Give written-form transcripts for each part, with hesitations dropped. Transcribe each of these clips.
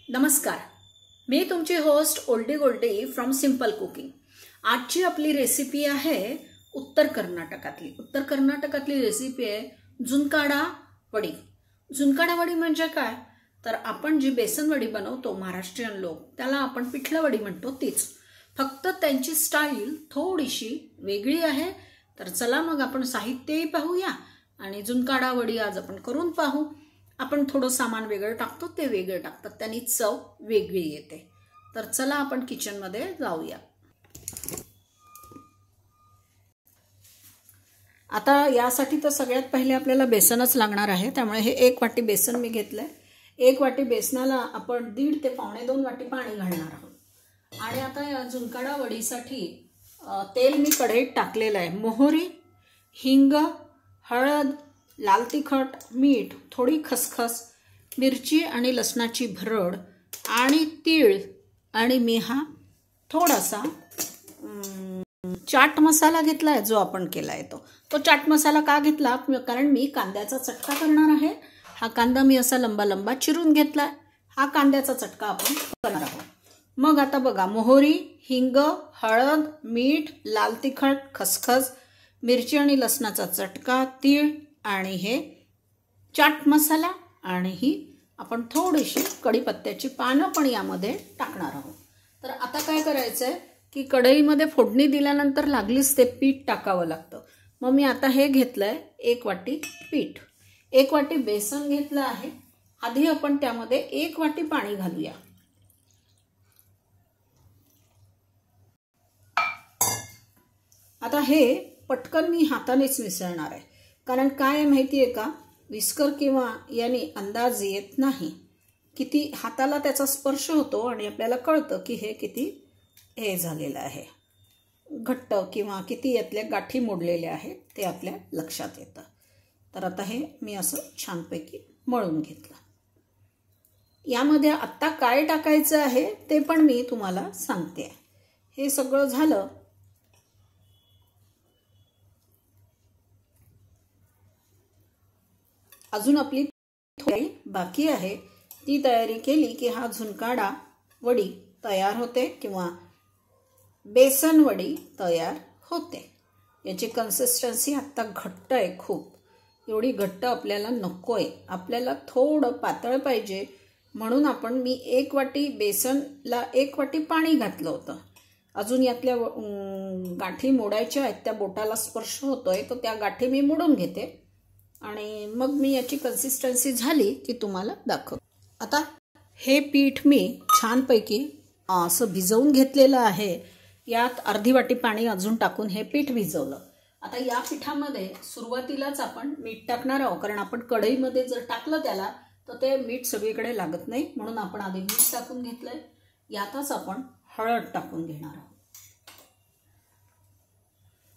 नमस्कार, मी तुमची होस्ट ओल्डी गोल्डी फ्रॉम सिंपल कुकिंग। आजची आपली रेसिपी आहे उत्तर कर्नाटकातली रेसिपी आहे झुणकाडा वडी। झुणकाडा वडी म्हणजे काय, तर आपण जी बेसन वडी बनवतो महाराष्ट्रीयन लोक त्याला आपण पिठलं वडी म्हणतो तीच, फक्त त्यांची स्टाईल थोडीशी वेगळी आहे। तर चला मग आपण साहित्यही पाहूया आणि झुणकाडा वडी आज आपण करून पाहू। आपण थोडं सामान वेगळं टाकतो, ते वेगळं टाकतात, त्यांनी चव वेगळी येते। तर चला आपण किचन मध्ये जाऊया। आता यासाठी तर सगळ्यात पहिले आपल्याला बेसनच लागणार आहे, त्यामुळे हे 1 वाटी बेसन मी घेतलंय। 1 वाटी बेसनाला आपण 1.5 ते 2.25 वाटी पाणी घालणार आहोत। आणि आता या झुणकाडा वडीसाठी तेल मी कढईत टाकलेलं आहे। मोहरी, हिंग, हळद, लाल तिखट, मीठ, थोडी खसखस, मिरची आणि लसणाची भरड आणि तीळ, आणि मी हा थोडासा चाट मसाला घेतलाय जो आपण केलाय तो चाट मसाला का घेतला, कारण मी कांद्याचा चटका करणार आहे। हा कांदा मी असा लंबा लंबा चिरून घेतलाय, हा कांद्याचा चटका आपण करणार आहोत। मग आता बघा, मोहरी, हिंग, हळद, मीठ, लाल तिखट, खसखस, मिरची आणि लसणाचा चटका, तीळ आणि हे चाट मसाला, आणि ही आपण थोडीशी कढीपत्त्याची पानं पण यामध्ये टाकणार आहोत। तर आता काय करायचंय की कढईमध्ये फोडणी दिल्यानंतर लागलीच ते पीठ टाकावं लागतं। मग मी आता हे घेतलंय 1 वाटी पीठ, 1 वाटी बेसन घेतलं आहे। आधी आपण त्यामध्ये 1 वाटी पाणी घालूया। आता हे पटकन मी हातानेच मिसळणार आहे, कारण काय माहितीये का, विस्कर किंवा याने अंदाज येत नाही, किती हाताला त्याचा स्पर्श होतो आणि आपल्याला कळतं की हे किती हे झालेलं आहे, घट्ट, किंवा किती यातल्या गाठी मोडलेल्या आहेत ते आपल्या लक्षात येतं। तर आता हे मी असं छानपैकी मळून घेतलं। यामध्ये आत्ता काय टाकायचं आहे ते पण मी तुम्हाला सांगते। हे सगळं झालं, अजून आपली थोडी बाकी आहे, ती तयारी केली की हा झुणकाडा वडी तयार होते किंवा बेसन वडी तयार होते। याची कन्सिस्टन्सी आत्ता घट्ट आहे खूप, एवढी घट्ट आपल्याला नकोय, आपल्याला थोडं पातळ पाहिजे, म्हणून आपण मी 1 वाटी बेसनला 1 वाटी पाणी घातलं होतं। अजून यातल्या गाठी मोडायच्या आहेत, त्या बोटाला स्पर्श होतोय, तर त्या गाठी मी मोडून घेते आणि मग मी याची कन्सिस्टन्सी झाली की तुम्हाला दाखव। आता हे पीठ मी छानपैकी असं भिजवून घेतलेलं आहे। यात अर्धी वाटी पाणी अजून टाकून हे पीठ भिजवलं। आता या पिठामध्ये सुरुवातीलाच आपण मीठ टाकणार आहोत, कारण आपण कढईमध्ये जर टाकलं त्याला तर ते मीठ सगळीकडे लागत नाही, म्हणून आपण आधी मीठ टाकून घेतलंय। यातच आपण हळद टाकून घेणार आहोत।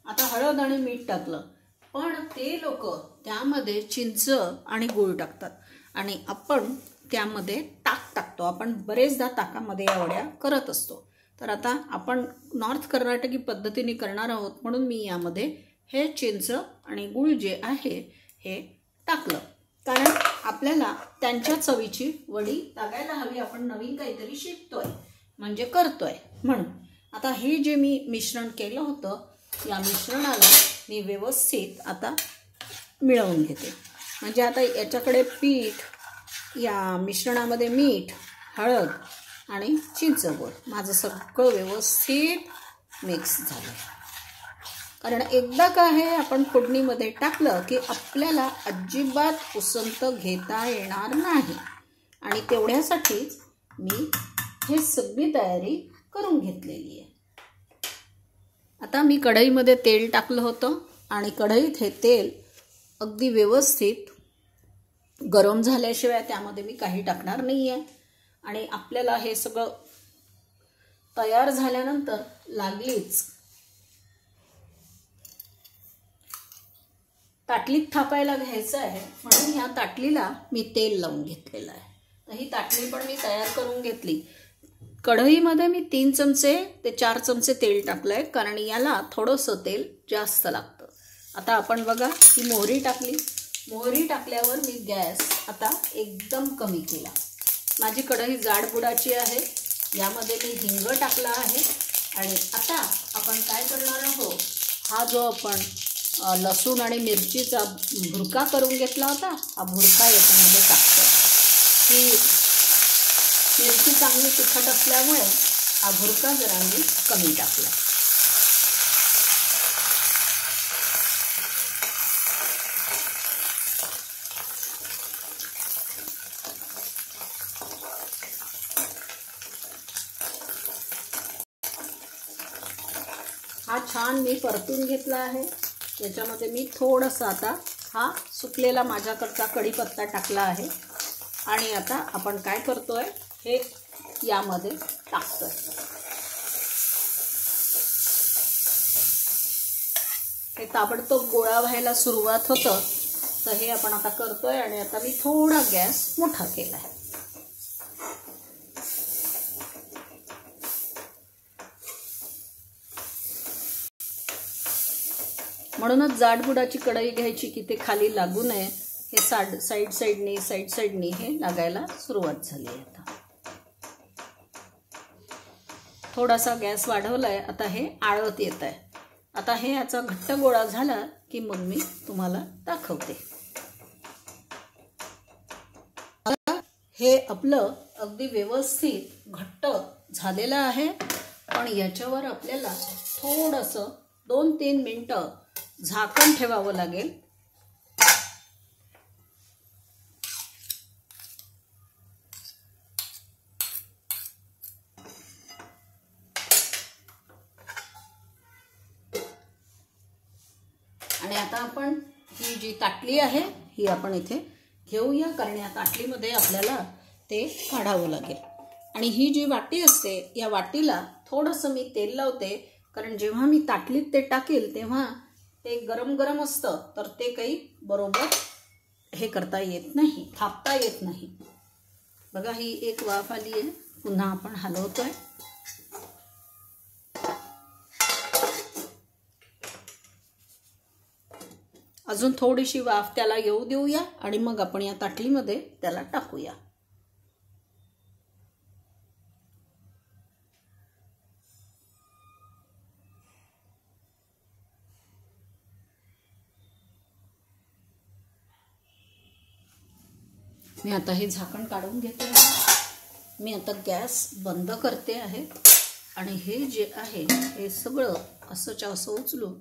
आता हळद आणि मीठ टाकलं, पण ते लोक त्यामध्ये चिंच आणि गूळ टाकतात आणि आपण त्यामध्ये ताक टाकतो। आपण बरेचदा ताकामध्ये या वड्या करत असतो। तर आता आपण नॉर्थ कर्नाटकी पद्धतीने करणार आहोत, म्हणून मी यामध्ये हे चिंच आणि गूळ जे आहे हे टाकलं, कारण आपल्याला त्यांच्या चवीची वडी लागायला हवी। आपण नवीन काहीतरी शिकतोय म्हणजे करतोय म्हणून। आता हे जे मी मिश्रण केलं होतं, या मिश्रणाला मी व्यवस्थित आता मिळवून घेते। म्हणजे आता याच्याकडे पीठ, या मिश्रणामध्ये मीठ, हळद आणि चिंचगूळ माझं सगळं व्यवस्थित मिक्स झालं। कारण एकदा काय आहे, आपण फोडणीमध्ये टाकलं की आपल्याला अजिबात उसंत घेता येणार नाही, आणि तेवढ्यासाठीच मी हे सगळी तयारी करून घेतलेली आहे। आता मी कढईमध्ये तेल टाकलं होतं आणि कढईत हे तेल अगदी व्यवस्थित गरम झाल्याशिवाय त्यामध्ये मी काही टाकणार नाही आहे। आणि आपल्याला हे सगळं तयार झाल्यानंतर लागलीच ताटलीत थापायला घ्यायचं आहे, म्हणून ह्या ताटलीला मी तेल लावून घेतलेलं आहे। तर ही ताटली पण मी तयार करून घेतली। कढईमध्ये मी 3 चमचे ते 4 चमचे तेल टाकलंय, कारण याला थोडंसं तेल जास्त लागतं। आता आपण बघा, ही मोहरी टाकली। मोहरी टाकल्यावर मी गॅस आता एकदम कमी केला, माझी कढई जाडबुडाची आहे, यामध्ये मी हिंग टाकला आहे। आणि आता आपण काय करणार आहोत, हा जो आपण लसूण आणि मिरचीचा भुरका करून घेतला होता, हा भुरका याच्यामध्ये टाकतो। ही मिरची चांगली तिखट असल्यामुळे हा भुरका जरा मी कमी टाकला। हा छान मी परतून घेतला आहे। याच्यामध्ये मी थोडंसं आता हा सुकलेला माझ्याकडचा कढीपत्ता टाकला आहे। आणि आता आपण काय करतोय, हे यामध्ये टाकतोय। हे ताबडतोब गोळा व्हायला सुरुवात होतं, तर हे आपण आता करतोय। आणि आता मी थोडा गॅस मोठा केला आहे। म्हणूनच जाडबुडाची कढई घ्यायची की ते खाली लागू नये। हे साईड साईडनी हे लागायला सुरुवात झाली आहे। आता थोडासा गॅस वाढवलाय, आता हे आळत येत आहे। आता हे याचा घट्ट गोळा झाला की मग मी तुम्हाला दाखवते। हे आपलं अगदी व्यवस्थित घट्ट झालेलं आहे, पण याच्यावर आपल्याला थोडंसं 2-3 मिनिटं झाकण ठेवावं लागेल। आणि आता आपण ही जी ताटली आहे ही आपण इथे घेऊया, कारण या ताटलीमध्ये आपल्याला ते काढावं लागेल। आणि ही जी वाटी असते, या वाटीला थोडंसं मी तेल लावते, कारण जेव्हा मी ताटलीत ते टाकेल तेव्हा ते गरम गरम असतं, तर ते काही बरोबर हे करता येत नाही, थापता येत नाही। बघा ही एक वाफ आली आहे, पुन्हा आपण हलवतोय। अजून थोडीशी वाफ त्याला येऊ देऊया आणि मग आपण या ताटलीमध्ये त्याला टाकूया। मी आता हे झाकण काढून घेते आहे। मी आता गॅस बंद करते आहे आणि हे जे आहे हे सगळं असंच्या असं उचलून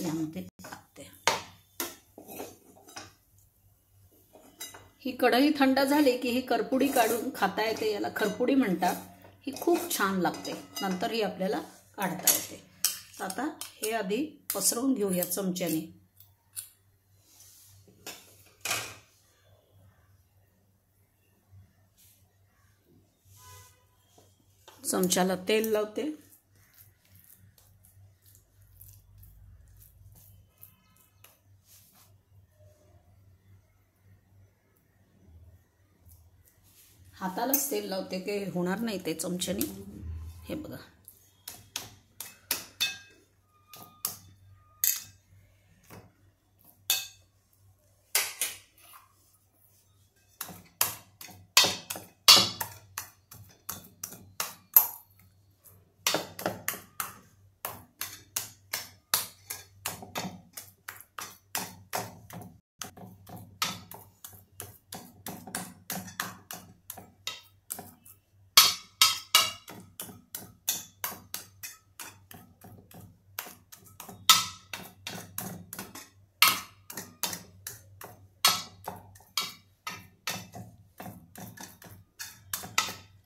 यामध्ये टाकते। ही कढई थंड झाली की ही करपुडी काढून खाता येते, याला खरपुडी म्हणतात। ही खूप छान लागते, नंतर ही आपल्याला काढता येते। आता हे आधी पसरवून घेऊया चमच्याने। चमच्याला तेल लावते। हातालाच तेल लावते, काही होणार नाही ते चमच्याने। हे बघा,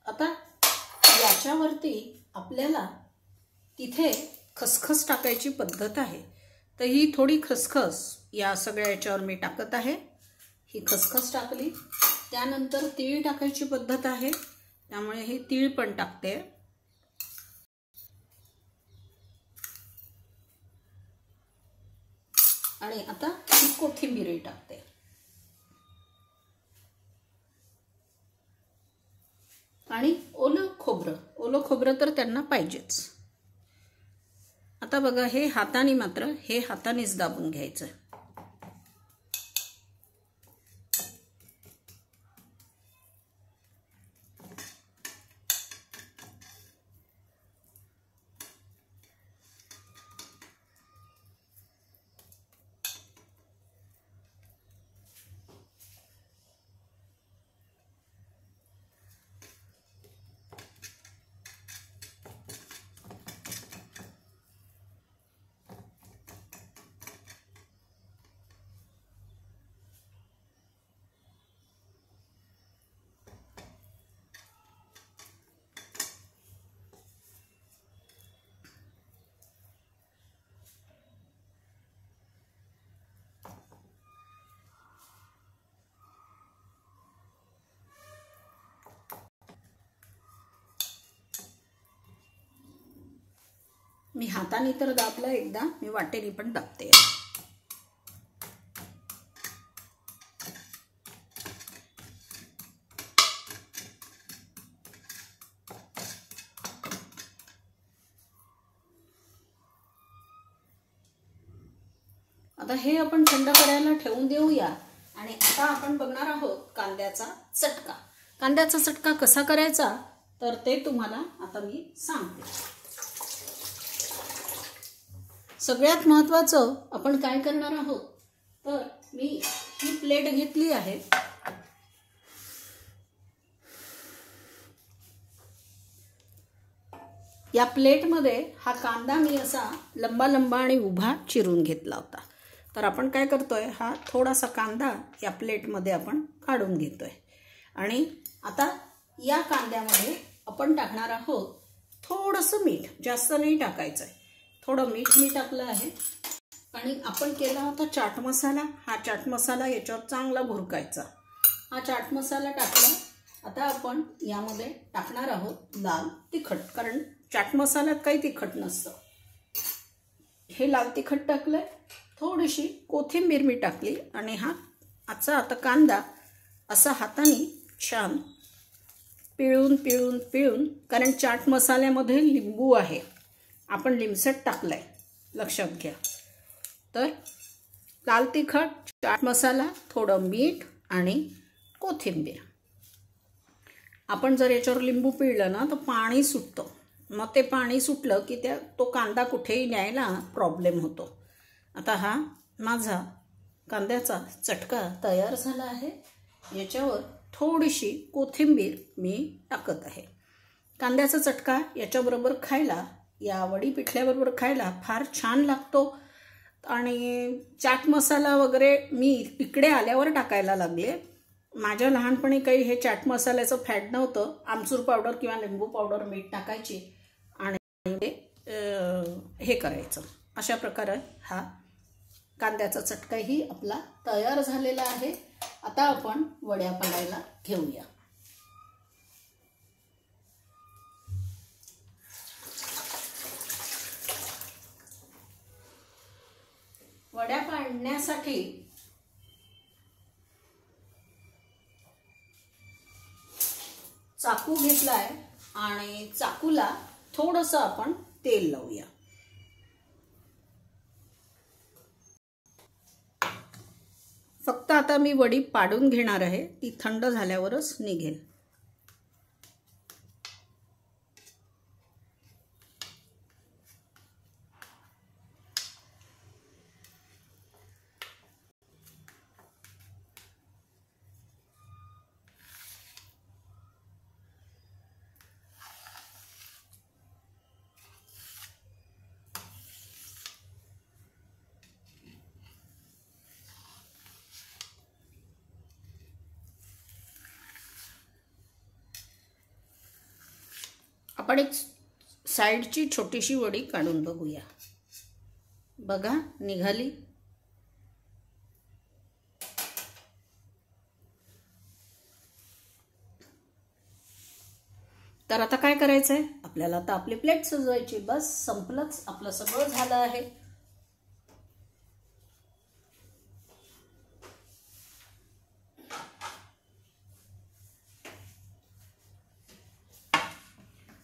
आता याच्यावरती आपल्याला तिथे खसखस टाकायची पद्धत आहे, तर ही थोडी खसखस या सगळ्या याच्यावर मी टाकत आहे। ही खसखस टाकली, त्यानंतर तीळ टाकायची पद्धत आहे, त्यामुळे हे तीळ पण टाकते। आणि आता ही कोथिंबीर टाकते। आणि ओलं खोबरं तर त्यांना पाहिजेच। आता बघा, हे हातानेच दाबून घ्यायचं। मी हाताने तर दाबलं एकदा, मी वाटेने पण दाबते. आता हे आपण थंड करायला ठेवून देऊया. आणि आता आपण बघणार आहोत कांद्याचा चटका. कांद्याचा चटका कसा करायचा तर ते तुम्हाला आता मी सांगते. सगळ्यात महत्त्वाचं आपण काय करणार आहोत तर मी ही प्लेट घेतली आहे. या प्लेटमध्ये हा कांदा मी असा लंबा लंबा आणि उभा चिरून घेतला होता. तर आपण काय करतोय, हा थोडासा कांदा या प्लेटमध्ये आपण काढून घेतोय. आणि आता या कांद्यामध्ये आपण टाकणार आहोत थोडंसं मीठ. जास्त नाही टाकायचं आहे, थोडं मीठ मी टाकलं आहे. आणि आपण केला होता चाट मसाला. हा चाट मसाला याच्यावर चांगला भुरकायचा. हा चाट मसाला टाकला. आता आपण यामध्ये टाकणार आहोत लाल तिखट, कारण चाट मसाल्यात काही तिखट नसतं. हे लाल तिखट टाकलंय. थोडीशी कोथिंबीर मी टाकली. आणि हा आता कांदा असा हाताने छान पिळून पिळून पिळून, कारण चाट मसाल्यामध्ये लिंबू आहे, आपण लिंबसट टाकलाय, लक्षात घ्या. तर लाल तिखट, चाट मसाला, थोडं मीठ आणि कोथिंबीर. आपण जर याच्यावर लिंबू पिळलं ना तर पाणी सुटतं. मग ते पाणी सुटलं की तो कांदा कुठेही न्यायला प्रॉब्लेम होतो. आता हा माझा कांद्याचा चटका तयार झाला आहे. याच्यावर थोडीशी कोथिंबीर मी टाकत आहे. कांद्याचा चटका याच्याबरोबर खायला, या वडी पिठल्याबरोबर खायला फार छान लागतो. आणि चाट मसाला वगैरे मी इकडे आल्यावर टाकायला लागले. माझ्या लहानपणी काही हे चाट मसाल्याचं फॅड नव्हतं. आमचूर पावडर किंवा लिंबू पावडर मीठ टाकायची आणि हे करायचं. अशा प्रकारे हा कांद्याचा चटकाही आपला तयार झालेला आहे. आता आपण वड्या पाडायला घेऊया. वड्या पाडण्यासाठी चाकू घेतलाय आणि चाकूला थोडंसं आपण तेल लावूया. फक्त आता मी वडी पाडून घेणार आहे, ती थंड झाल्यावरच निघेल. आपण एक साईडची छोटीशी वडी काढून बघूया. बघा निघाली. तर आता काय करायचंय आपल्याला, आता आपली प्लेट सजवायची. बस संपलंच, आपलं सगळं झालं आहे.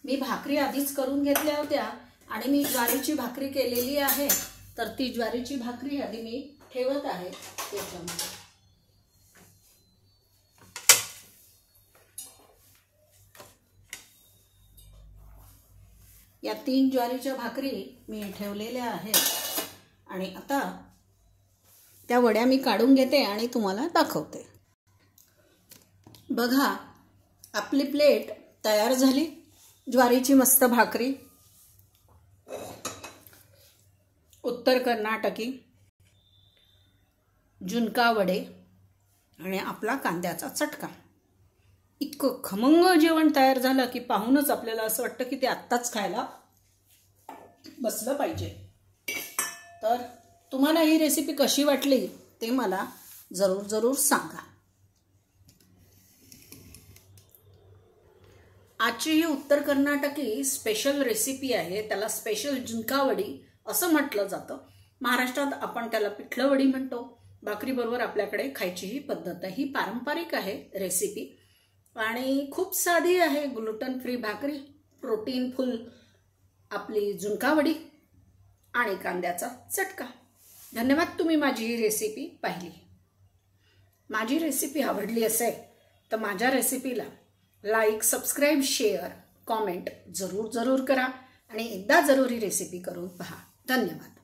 मी भाकरी आधीच करून घेतल्या होत्या आणि मी ज्वारीची भाकरी केलेली आहे. तर ती ज्वारीची भाकरी आधी मी ठेवत आहे त्याच्यामध्ये. या 3 ज्वारीच्या भाकरी मी ठेवलेल्या आहेत. आणि आता त्या वड्या मी काढून घेते आणि तुम्हाला दाखवते. बघा आपली प्लेट तयार झाली. ज्वारीची मस्त भाकरी, उत्तर कर्नाटकी झुणका वडे आणि आपला कांद्याचा चटका. इतकं खमंग जेवण तयार झालं की पाहूनच आपल्याला असं वाटतं की ते आत्ताच खायला बसलं पाहिजे. तर तुम्हाला ही रेसिपी कशी वाटली ते मला जरूर सांगा. आजची ही उत्तर कर्नाटकी स्पेशल रेसिपी आहे. त्याला स्पेशल झुणकावडी असं म्हटलं जातं. महाराष्ट्रात आपण त्याला पिठलं वडी म्हणतो. भाकरीबरोबर आपल्याकडे खायची ही पद्धत आहे. ही पारंपरिक आहे रेसिपी आणि खूप साधी आहे. ग्लुटन फ्री भाकरी, प्रोटीन फुल आपली झुणकावडी आणि कांद्याचा चटका. धन्यवाद, तुम्ही माझी ही रेसिपी पाहिली. माझी रेसिपी आवडली असेल तर माझ्या रेसिपीला लाईक, सबस्क्राईब, शेअर, कॉमेंट जरूर करा आणि एकदा जरूर ही रेसिपी करून पहा. धन्यवाद.